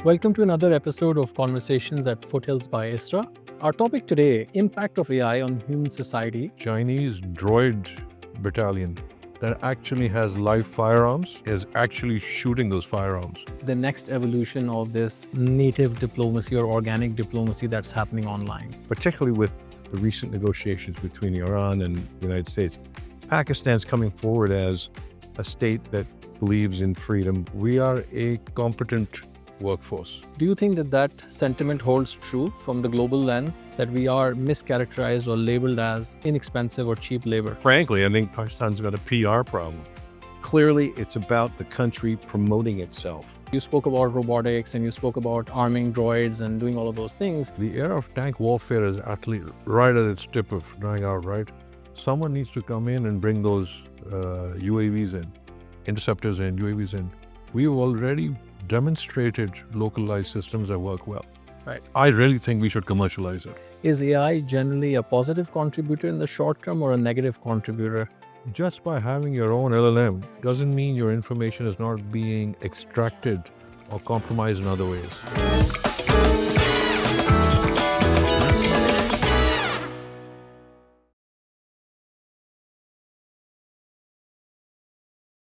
Welcome to another episode of Conversations at Foothills by ISRA. Our topic today, impact of AI on human society. Chinese droid battalion that actually has live firearms is actually shooting those firearms. The next evolution of this native diplomacy or organic diplomacy that's happening online. Particularly with the recent negotiations between Iran and the United States. Pakistan's coming forward as a state that believes in freedom. We are a competent workforce. Do you think that sentiment holds true from the global lens, that we are mischaracterized or labeled as inexpensive or cheap labor? Frankly, I think Pakistan's got a PR problem. Clearly, it's about the country promoting itself. You spoke about robotics and you spoke about arming droids and doing all of those things. The era of tank warfare is actually right at its tip of dying out, right? Someone needs to come in and bring those UAVs in, interceptors in, UAVs in. We've already demonstrated localized systems that work well. Right. I really think we should commercialize it. Is AI generally a positive contributor in the short term or a negative contributor? Just by having your own LLM doesn't mean your information is not being extracted or compromised in other ways.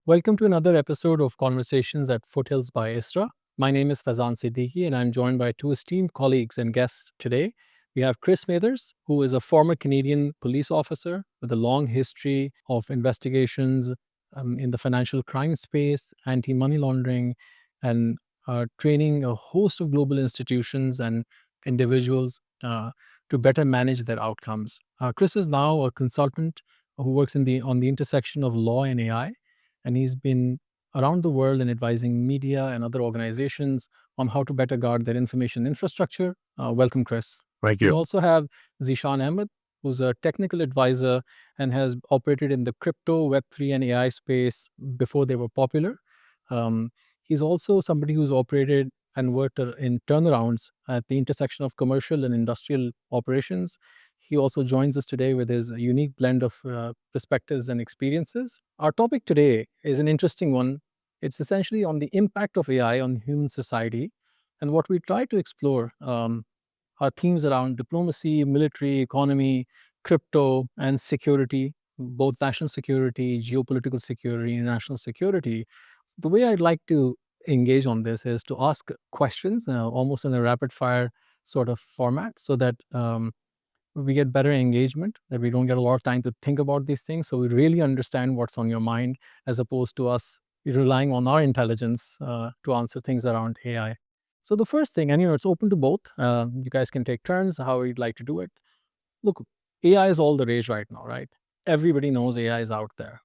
Welcome to another episode of Conversations at Foothills by ISRA. My name is Faizan Siddiqi and I'm joined by two esteemed colleagues and guests today. We have Chris Mathers, who is a former Canadian police officer with a long history of investigations in the financial crime space, anti-money laundering, and training a host of global institutions and individuals to better manage their outcomes. Chris is now a consultant who works on the intersection of law and AI, and he's been around the world and advising media and other organizations on how to better guard their information infrastructure. Welcome, Chris. Thank We you. also have Zeeshan Ahmed, who's a technical advisor and has operated in the crypto, Web3, and AI space before they were popular. He's also somebody who's operated and worked in turnarounds at the intersection of commercial and industrial operations. He also joins us today with his unique blend of perspectives and experiences. Our topic today is an interesting one. It's essentially on the impact of AI on human society. And what we try to explore are themes around diplomacy, military, economy, crypto, and security, both national security, geopolitical security, and national security. The way I'd like to engage on this is to ask questions almost in a rapid fire sort of format so that we get better engagement, that we don't get a lot of time to think about these things. So we really understand what's on your mind as opposed to us relying on our intelligence to answer things around AI. So the first thing, and it's open to both. You guys can take turns how you'd like to do it. Look, AI is all the rage right now, right? Everybody knows AI is out there.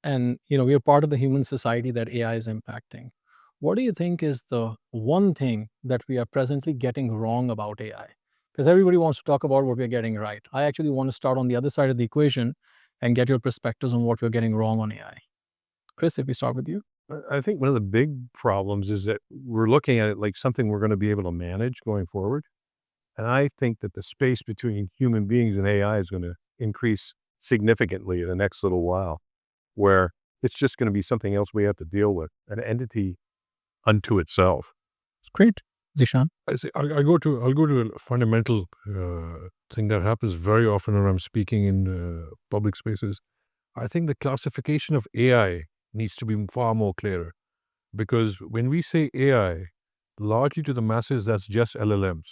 And we are part of the human society that AI is impacting. What do you think is the one thing that we are presently getting wrong about AI? Because everybody wants to talk about what we're getting right. I actually want to start on the other side of the equation and get your perspectives on what we're getting wrong on AI. Chris, if we start with you. I think one of the big problems is that we're looking at it like something we're going to be able to manage going forward. And I think that the space between human beings and AI is going to increase significantly in the next little while, where it's just going to be something else we have to deal with, an entity unto itself. It's great. Zeeshan? I'll go to a fundamental thing that happens very often when I'm speaking in public spaces. I think the classification of AI needs to be far more clearer, because when we say AI, largely to the masses, that's just LLMs.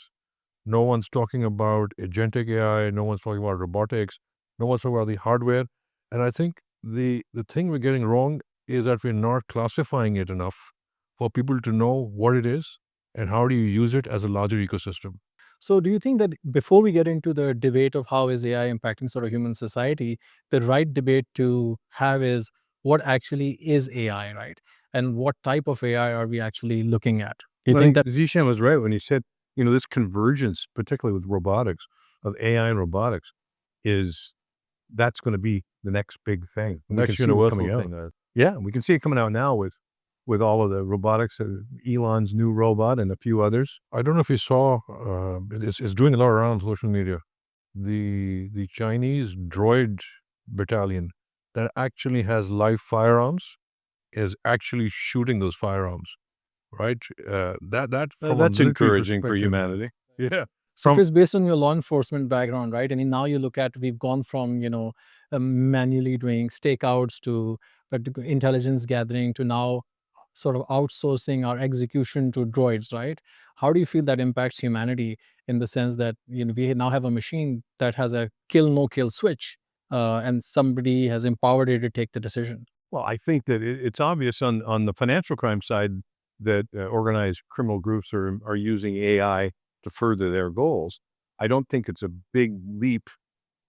No one's talking about agentic AI. No one's talking about robotics. No one's talking about the hardware. And I think the thing we're getting wrong is that we're not classifying it enough for people to know what it is and how do you use it as a larger ecosystem. So do you think that before we get into the debate of how is AI impacting sort of human society, the right debate to have is what actually is AI, right? And what type of AI are we actually looking at? Do you think that Zeeshan was right when he said, this convergence, particularly with robotics, of AI and robotics, that's going to be the next big thing. Next universal thing. Yeah, we can see it coming out now with all of the robotics, Elon's new robot and a few others. I don't know if you saw, it's doing a lot around social media. The Chinese droid battalion that actually has live firearms is actually shooting those firearms, right? That from a That's military encouraging for perspective, humanity. yeah. So, From Chris, based on your law enforcement background, right? I mean, now you look at we've gone from manually doing stakeouts to intelligence gathering to now sort of outsourcing our execution to droids, right? How do you feel that impacts humanity in the sense that we now have a machine that has a kill no kill switch, and somebody has empowered it to take the decision? Well, I think that it's obvious on the financial crime side that organized criminal groups are using AI to further their goals. I don't think it's a big leap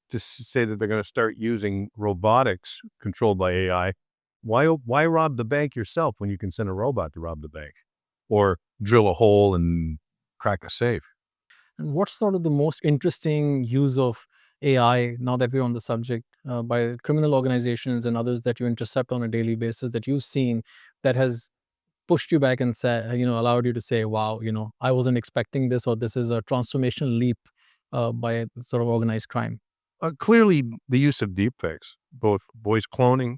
to say that they're going to start using robotics controlled by AI. Why rob the bank yourself when you can send a robot to rob the bank or drill a hole and crack a safe? And what's sort of the most interesting use of AI now that we're on the subject by criminal organizations and others that you intercept on a daily basis that you've seen that has pushed you back and said, allowed you to say, wow, I wasn't expecting this, or this is a transformational leap by sort of organized crime? Clearly, the use of deepfakes, both voice cloning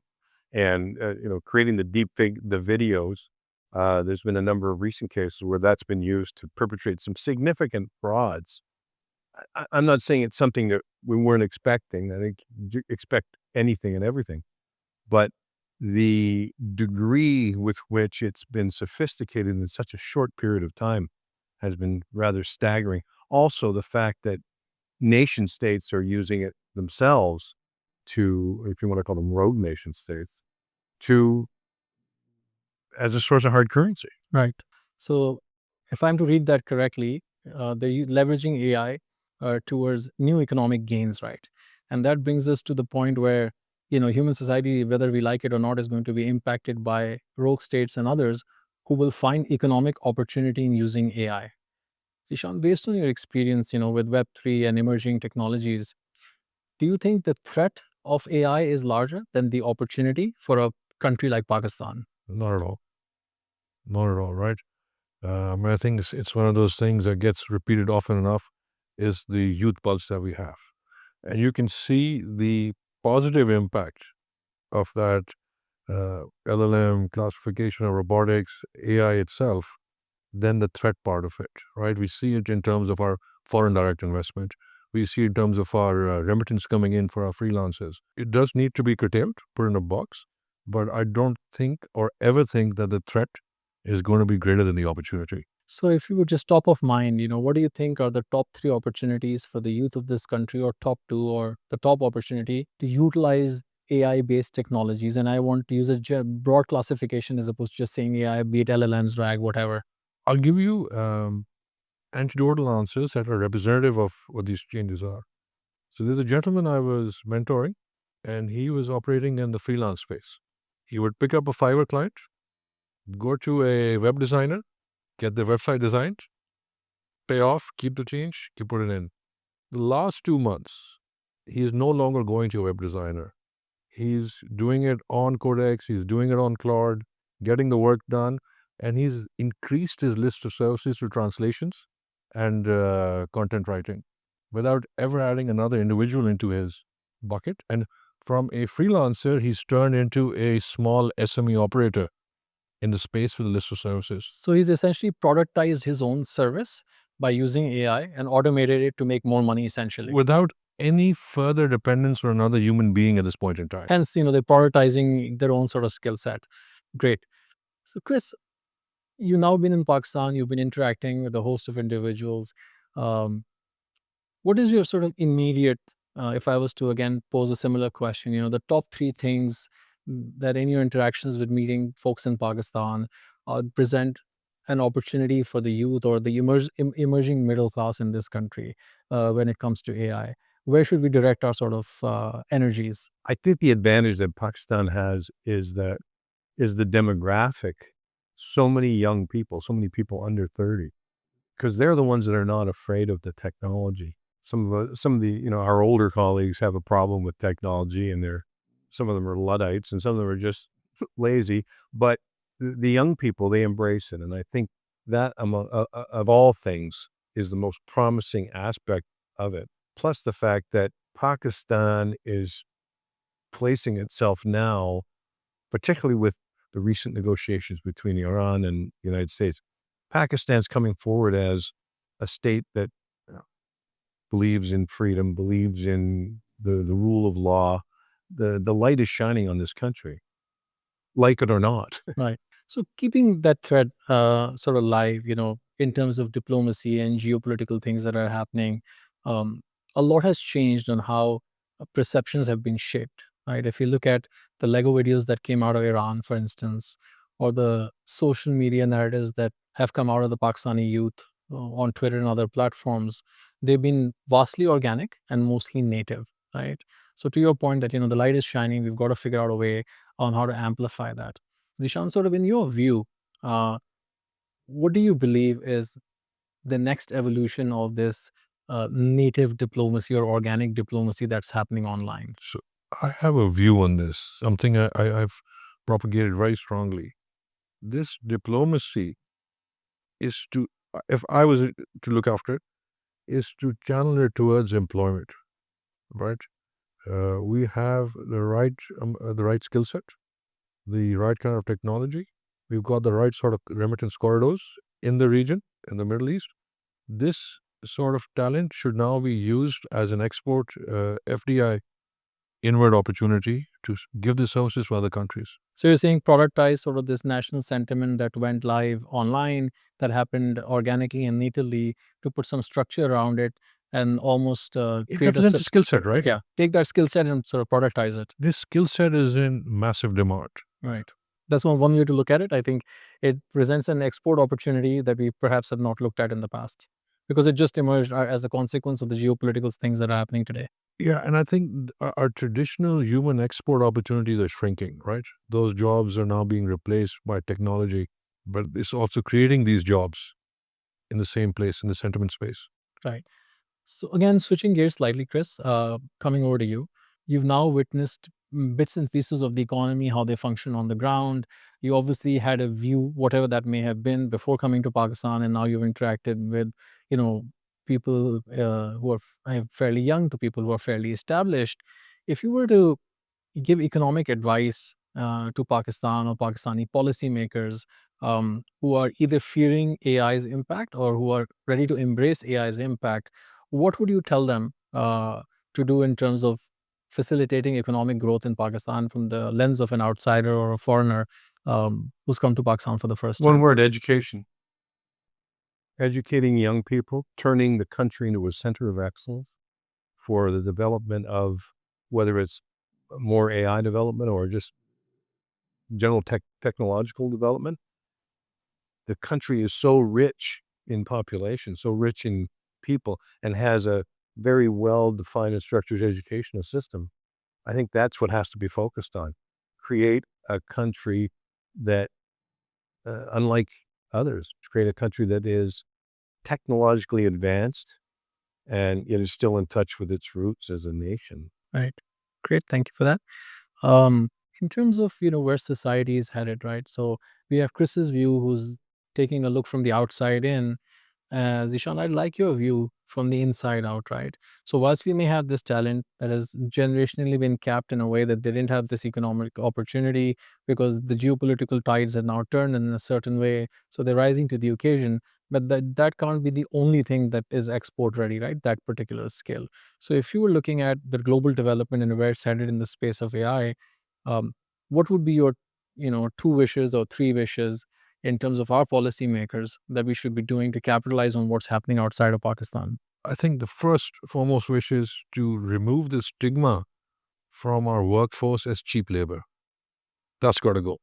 and creating the videos. There's been a number of recent cases where that's been used to perpetrate some significant frauds. I'm not saying it's something that we weren't expecting. I think you expect anything and everything, but the degree with which it's been sophisticated in such a short period of time has been rather staggering. Also, the fact that nation states are using it themselves to, if you want to call them rogue nation states, to as a source of hard currency. Right. So, if I'm to read that correctly, they're leveraging AI towards new economic gains, right? And that brings us to the point where human society, whether we like it or not, is going to be impacted by rogue states and others who will find economic opportunity in using AI. Zishan, based on your experience, with Web3 and emerging technologies, do you think the threat of AI is larger than the opportunity for a country like Pakistan? Not at all. Not at all, right? I think it's one of those things that gets repeated often enough is the youth pulse that we have. And you can see the positive impact of that LLM classification of robotics, AI itself, than the threat part of it, right? We see it in terms of our foreign direct investment. We see it in terms of our remittance coming in for our freelancers. It does need to be curtailed, put in a box, but I don't think or ever think that the threat is going to be greater than the opportunity. So, if you were just top of mind, what do you think are the top three opportunities for the youth of this country, or top two, or the top opportunity to utilize AI based technologies? And I want to use a broad classification as opposed to just saying AI, be it LLMs, RAG, whatever. I'll give you anecdotal answers that are representative of what these changes are. So there's a gentleman I was mentoring, and he was operating in the freelance space. He would pick up a Fiverr client, go to a web designer, get the website designed, pay off, keep the change, keep put it in. The last 2 months, he is no longer going to a web designer. He's doing it on Codex, he's doing it on Claude, getting the work done, and he's increased his list of services to translations and content writing without ever adding another individual into his bucket. And from a freelancer, he's turned into a small SME operator in the space with a list of services So, he's essentially productized his own service by using AI and automated it to make more money, essentially. without any further dependence on another human being at this point in time. Hence, they're prioritizing their own sort of skill set. Great. So, Chris, you've now been in Pakistan, you've been interacting with a host of individuals. Um, what is your sort of immediate, if I was to again pose a similar question, the top three things that in your interactions with meeting folks in Pakistan present an opportunity for the youth or the emerging middle class in this country when it comes to AI? Where should we direct our sort of energies? I think the advantage that Pakistan has is the demographic. So many young people, so many people under 30, because they're the ones that are not afraid of the technology. Some of the our older colleagues have a problem with technology, and some of them are luddites, and some of them are just lazy. But the young people, they embrace it, and I think that of all things is the most promising aspect of it. Plus the fact that Pakistan is placing itself now, particularly with the recent negotiations between Iran and the United States. Pakistan's coming forward as a state that believes in freedom, believes in the rule of law. The light is shining on this country, like it or not. Right. So keeping that thread sort of live, in terms of diplomacy and geopolitical things that are happening, um, a lot has changed on how perceptions have been shaped. Right. If you look at the Lego videos that came out of Iran, for instance, or the social media narratives that have come out of the Pakistani youth on Twitter and other platforms, they've been vastly organic and mostly native. Right. So to your point that the light is shining, we've got to figure out a way on how to amplify that. Zishan, sort of in your view, uh, what do you believe is the next evolution of this native diplomacy or organic diplomacy that's happening online? So I have a view on this, something I've propagated very strongly. This diplomacy is to, if I was to look after it, is to channel it towards employment, right? We have the right skill set, the right kind of technology. We've got the right sort of remittance corridors in the region, in the Middle East. This sort of talent should now be used as an export FDI inward opportunity to give the services for other countries. So you're saying productize sort of this national sentiment that went live online, that happened organically and natively, to put some structure around it and almost It create represents a skill set, right? yeah, take that skill set and sort of productize it. This skill set is in massive demand. Right. That's one way to look at it. I think it presents an export opportunity that we perhaps have not looked at in the past because it just emerged as a consequence of the geopolitical things that are happening today. Yeah, and I think our traditional human export opportunities are shrinking, right? Those jobs are now being replaced by technology, but it's also creating these jobs in the same place, in the sentiment space. Right. So again, switching gears slightly, Chris, coming over to you, you've now witnessed bits and pieces of the economy, how they function on the ground. You obviously had a view, whatever that may have been, before coming to Pakistan, and now you've interacted with, you know, people who are fairly young to people who are fairly established. If you were to give economic advice to Pakistan or Pakistani policymakers who are either fearing AI's impact or who are ready to embrace AI's impact, what would you tell them to do in terms of facilitating economic growth in Pakistan from the lens of an outsider or a foreigner who's come to Pakistan for the first One time? word: education. Educating young people, turning the country into a center of excellence for the development of, whether it's more AI development or just general technological development. The country is so rich in population, so rich in people, and has a very well-defined and structured educational system. I think that's what has to be focused on. Create a country that, unlike others, create a country that is technologically advanced and it is still in touch with its roots as a nation. Right. Great. Thank you for that. Um, in terms of where society is headed, right? So we have Chris's view, who's taking a look from the outside in. Zishan, I'd like your view from the inside out, right? So whilst we may have this talent that has generationally been capped in a way that they didn't have this economic opportunity because the geopolitical tides have now turned in a certain way, so they're rising to the occasion. But that can't be the only thing that is export ready, right? That particular skill. So if you were looking at the global development and where it's headed in the space of AI, um, what would be your, two wishes or three wishes in terms of our policymakers that we should be doing to capitalize on what's happening outside of Pakistan? I think the first foremost wish is to remove the stigma from our workforce as cheap labor. That's got to go.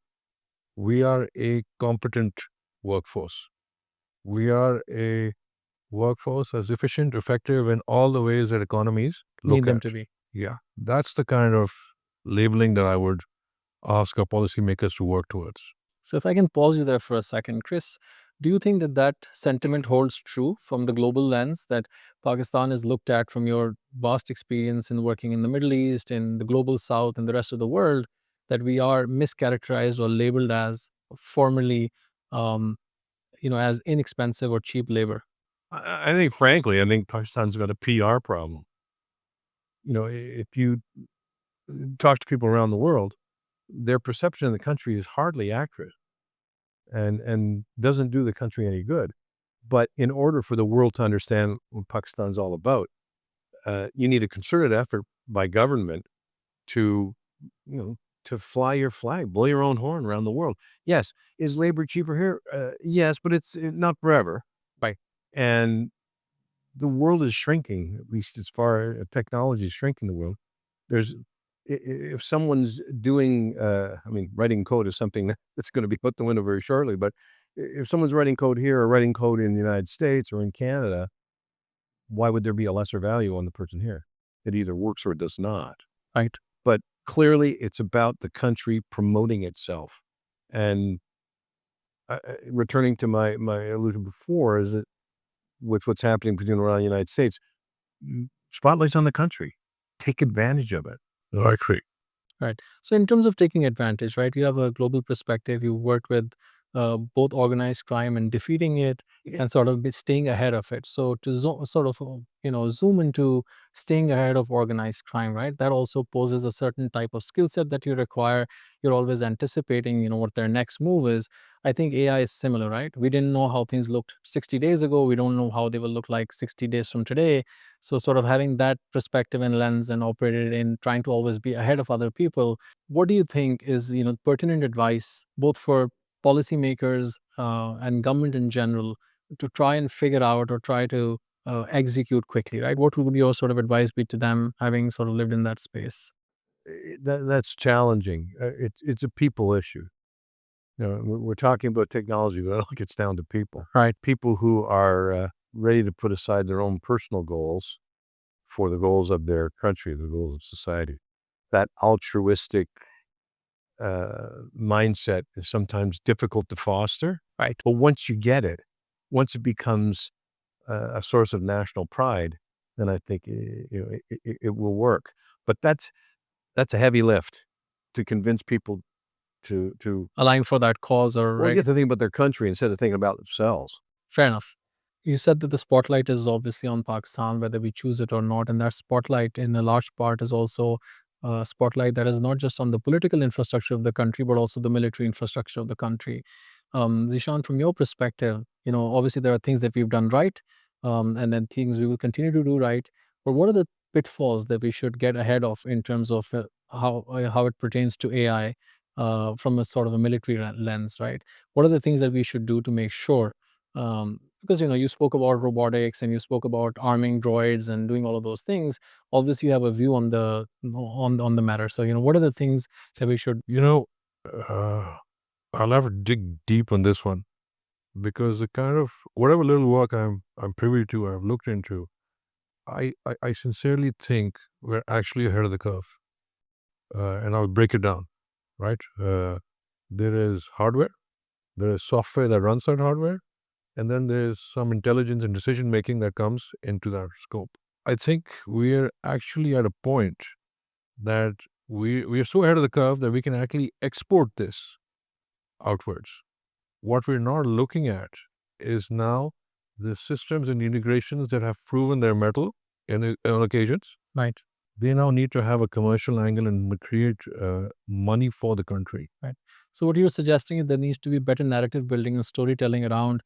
We are a competent workforce. We are a workforce that's efficient, effective in all the ways that economies Need look them at. to be. Yeah, that's the kind of labeling that I would ask our policymakers to work towards. So if I can pause you there for a second, Chris, do you think that that sentiment holds true from the global lens that Pakistan is looked at from your vast experience in working in the Middle East, in the global South, and the rest of the world, that we are mischaracterized or labeled as formerly, um, as inexpensive or cheap labor? I think, frankly, I think Pakistan's got a PR problem. If you talk to people around the world, their perception of the country is hardly accurate and doesn't do the country any good. But in order for the world to understand what Pakistan's all about, you need a concerted effort by government to, to fly your flag, blow your own horn around the world. Yes, is labor cheaper here? Yes, but it's not forever. Right. And the world is shrinking, at least as far as technology is shrinking the world. There's if someone's doing, writing code is something that's going to be put the window very shortly. But if someone's writing code here or writing code in the United States or in Canada, why would there be a lesser value on the person here? It either works or it does not. Right. But clearly, it's about the country promoting itself. And returning to my allusion before, is that with what's happening between around the United States, spotlight's on the country. Take advantage of it. I agree. Right. So in terms of taking advantage, right, you have a global perspective. You worked with both organized crime and defeating it, and sort of staying ahead of it. So to sort of zoom into staying ahead of organized crime, right? That also poses a certain type of skill set that you require. You're always anticipating, what their next move is. I think AI is similar, right? We didn't know how things looked 60 days ago. We don't know how they will look like 60 days from today. So sort of having that perspective and lens and operated in trying to always be ahead of other people, what do you think is pertinent advice both for policymakers and government in general to try and figure out or try to execute quickly, right? What would your sort of advice be to them, having sort of lived in that space? That's challenging. It's a people issue. We're talking about technology, but it all gets down to people. Right. People who are ready to put aside their own personal goals for the goals of their country, the goals of society. That altruistic mindset is sometimes difficult to foster. Right. But once you get it, once it becomes a source of national pride, then I think it will work. But that's a heavy lift to convince people to Align for that cause or you have to think about their country instead of thinking about themselves. fair enough. You said that the spotlight is obviously on Pakistan, whether we choose it or not. And that spotlight, in a large part, is also a spotlight that is not just on the political infrastructure of the country, but also the military infrastructure of the country. Zeeshan, from your perspective, obviously there are things that we've done right, and then things we will continue to do right. But what are the pitfalls that we should get ahead of in terms of how it pertains to AI from a sort of a military lens, right? What are the things that we should do to make sure because you spoke about robotics and you spoke about arming droids and doing all of those things. Obviously you have a view on the matter, so what are the things that we should Uh, I'll have to dig deep on this one because the kind of whatever little work I'm privy to, I've looked into, I sincerely think we're actually ahead of the curve. And I'll break it down, right? There is hardware, there is software that runs that hardware, and then there's some intelligence and decision making that comes into that scope. I think we're actually at a point that we are so ahead of the curve that we can actually export this outwards. What we're not looking at is now the systems and integrations that have proven their mettle on occasions. right. They now need to have a commercial angle and create money for the country. So what you're suggesting is there needs to be better narrative building and storytelling around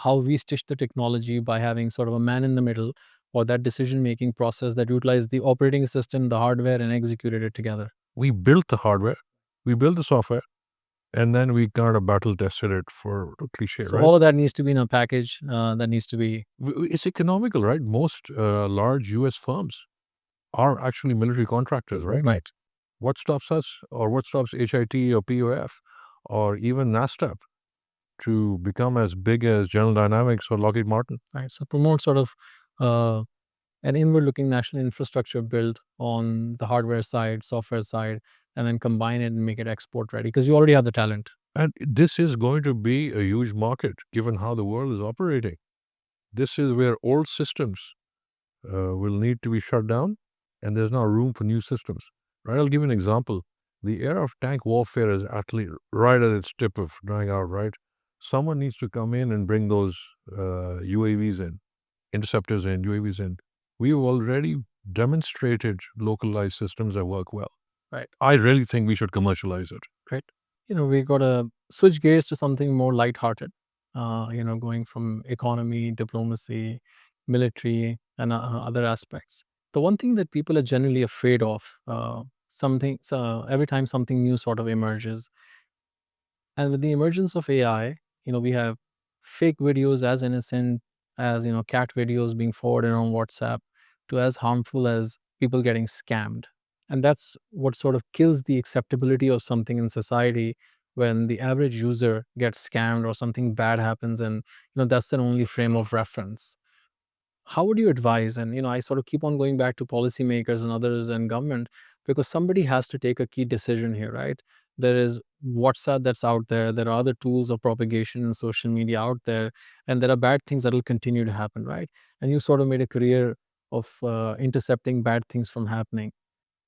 how we stitch the technology by having sort of a man in the middle or that decision making process that utilized the operating system, the hardware, and executed it together. We built the hardware, we built the software, and then we kind of battle tested it for cliche, So right? all of that needs to be in a package that needs to be It's economical, right? Most large U.S. firms are actually military contractors, right? right. What stops us, or what stops HIT or POF or even NASTAP to become as big as General Dynamics or Lockheed Martin? Right. So promote sort of an inward-looking national infrastructure built on the hardware side, software side, and then combine it and make it export ready because you already have the talent. And this is going to be a huge market given how the world is operating. This is where old systems will need to be shut down, and there's now room for new systems. Right? I'll give you an example. The era of tank warfare is actually right at its tip of dying out, right? Someone needs to come in and bring those UAVs in, interceptors in, UAVs in. We've already demonstrated localized systems that work well. Right. I really think we should commercialize it. Right. We got to switch gears to something more lighthearted. Going from economy, diplomacy, military, and other aspects. The one thing that people are generally afraid of, every time something new sort of emerges, and with the emergence of AI, we have fake videos as innocent as cat videos being forwarded on WhatsApp to as harmful as people getting scammed. And that's what sort of kills the acceptability of something in society when the average user gets scammed or something bad happens, and that's their only frame of reference. How would you advise? And I sort of keep on going back to policymakers and others and government, because somebody has to take a key decision here, right? There is WhatsApp that's out there are other tools of propagation in social media out there, and there are bad things that will continue to happen, right? And you sort of made a career of intercepting bad things from happening.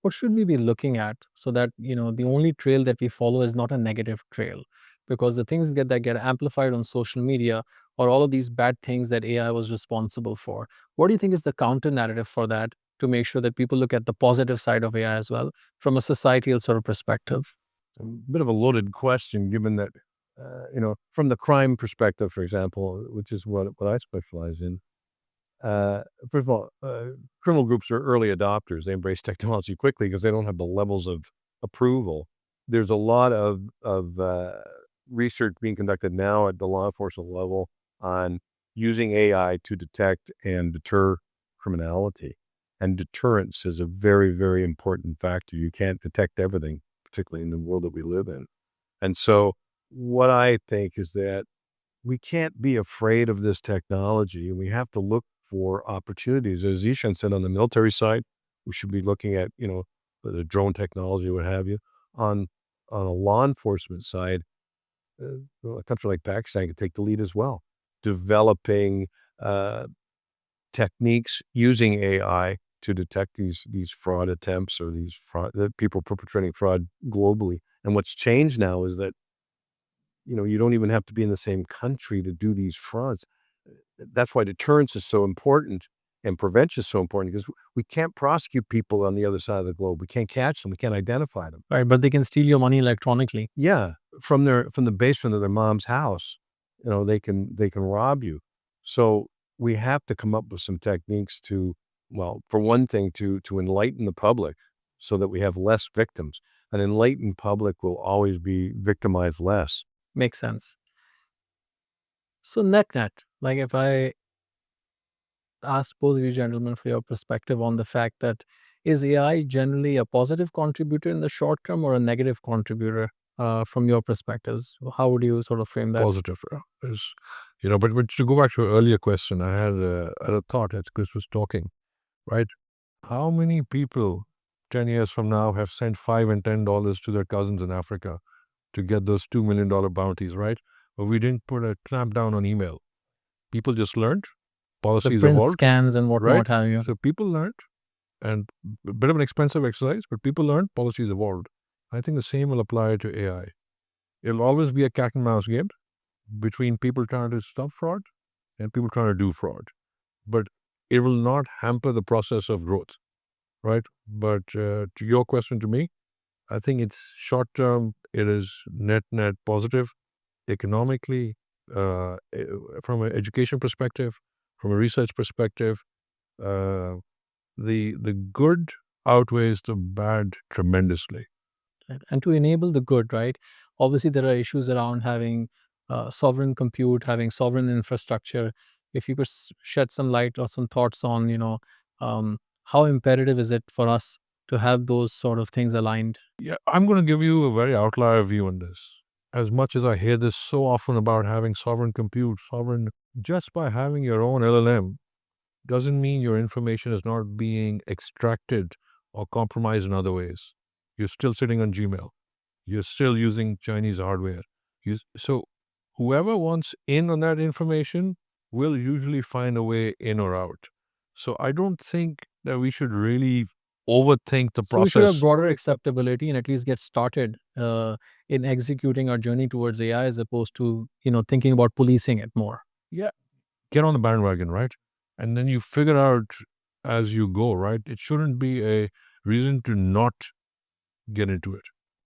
What should we be looking at so that the only trail that we follow is not a negative trail? Because the things that get amplified on social media or all of these bad things that AI was responsible for, what do you think is the counter narrative for that, to make sure that people look at the positive side of AI as well from a societal sort of perspective? A bit of a loaded question, given that, from the crime perspective, for example, which is what I specialize in. First of all, criminal groups are early adopters. They embrace technology quickly because they don't have the levels of approval. There's a lot of research being conducted now at the law enforcement level on using AI to detect and deter criminality. And deterrence is a very, very important factor. You can't detect everything, particularly in the world that we live in. And so what I think is that we can't be afraid of this technology, and we have to look for opportunities. As Zeeshan said, on the military side, we should be looking at, the drone technology, what have you. On a law enforcement side, well, a country like Pakistan could take the lead as well, developing uh, techniques using AI to detect these fraud attempts or these fraud the people perpetrating fraud globally. And what's changed now is that you don't even have to be in the same country to do these frauds. That's why deterrence is so important and prevention is so important, because we can't prosecute people on the other side of the globe. We can't catch them. We can't identify them. Right, but they can steal your money electronically. Yeah, from the basement of their mom's house, they can rob you. So we have to come up with some techniques to, well, for one thing, to enlighten the public so that we have less victims. An enlightened public will always be victimized less. Makes sense. So net, like if I ask both of you gentlemen for your perspective on the fact that, is AI generally a positive contributor in the short term or a negative contributor from your perspectives? How would you sort of frame that? Positive. But to go back to your earlier question, I had a thought as Chris was talking, right? How many people 10 years from now have sent $5 and $10 to their cousins in Africa to get those $2 million bounties, right? But we didn't put a clamp down on email. People just learned, The policies prince evolved, scams and right? whatnot have you. So people learned, and a bit of an expensive exercise, but people learned, policies evolved. I think the same will apply to AI. It'll always be a cat and mouse game between people trying to stop fraud and people trying to do fraud. But it will not hamper the process of growth, right? But to your question to me, I think it's short term, it is net positive economically, from an education perspective, from a research perspective. Uh, the good outweighs the bad tremendously. Right? And to enable the good, right? Obviously, there are issues around having sovereign compute, having sovereign infrastructure. If you could shed some light or some thoughts on, how imperative is it for us to have those sort of things aligned? Yeah, I'm going to give you a very outlier view on this. As much as I hear this so often about having sovereign compute, just by having your own LLM doesn't mean your information is not being extracted or compromised in other ways. You're still sitting on Gmail. You're still using Chinese hardware. So whoever wants in on that information will usually find a way in or out. So I don't think that we should really overthink the So we should have process. broader acceptability and at least get started in executing our journey towards AI, as opposed to thinking about policing it more. Yeah, get on the bandwagon, right? And then you figure out as you go, right? It shouldn't be a reason to not get into it.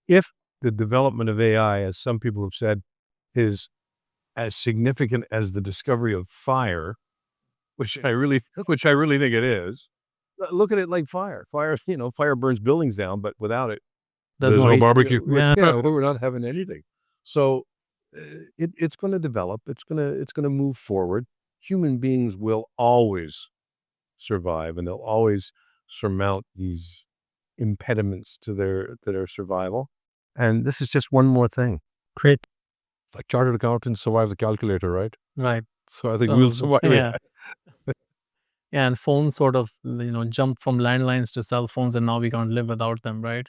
If the development of AI, as some people have said, is as significant as the discovery of fire, which I really think it is, look at it like fire. Fire burns buildings down, but without it, There's There's no no heat. barbecue. we're not having anything. So it's going to develop. It's going to move forward. Human beings will always survive, and they'll always surmount these impediments to their survival. And this is just one more thing. Great. It's like chartered accountants survive the calculator, right? Right. So I think So, we'll survive yeah. it. Yeah, and phones sort of, jumped from landlines to cell phones, and now we can't live without them, right?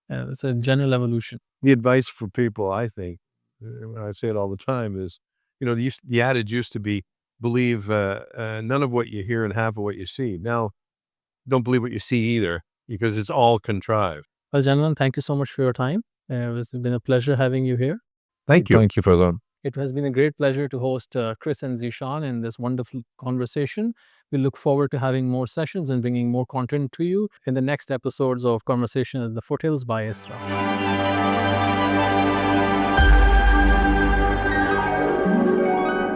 It's a general evolution. The advice for people, I think, and I say it all the time, is, the adage used to be, believe none of what you hear and half of what you see. Now, don't believe what you see either, because it's all contrived. Well, gentlemen, thank you so much for your time. It's been a pleasure having you here. Thank you. Thank you, Faizan. It has been a great pleasure to host Chris and Zeeshan in this wonderful conversation. We look forward to having more sessions and bringing more content to you in the next episodes of Conversations at the Foothills by Isra.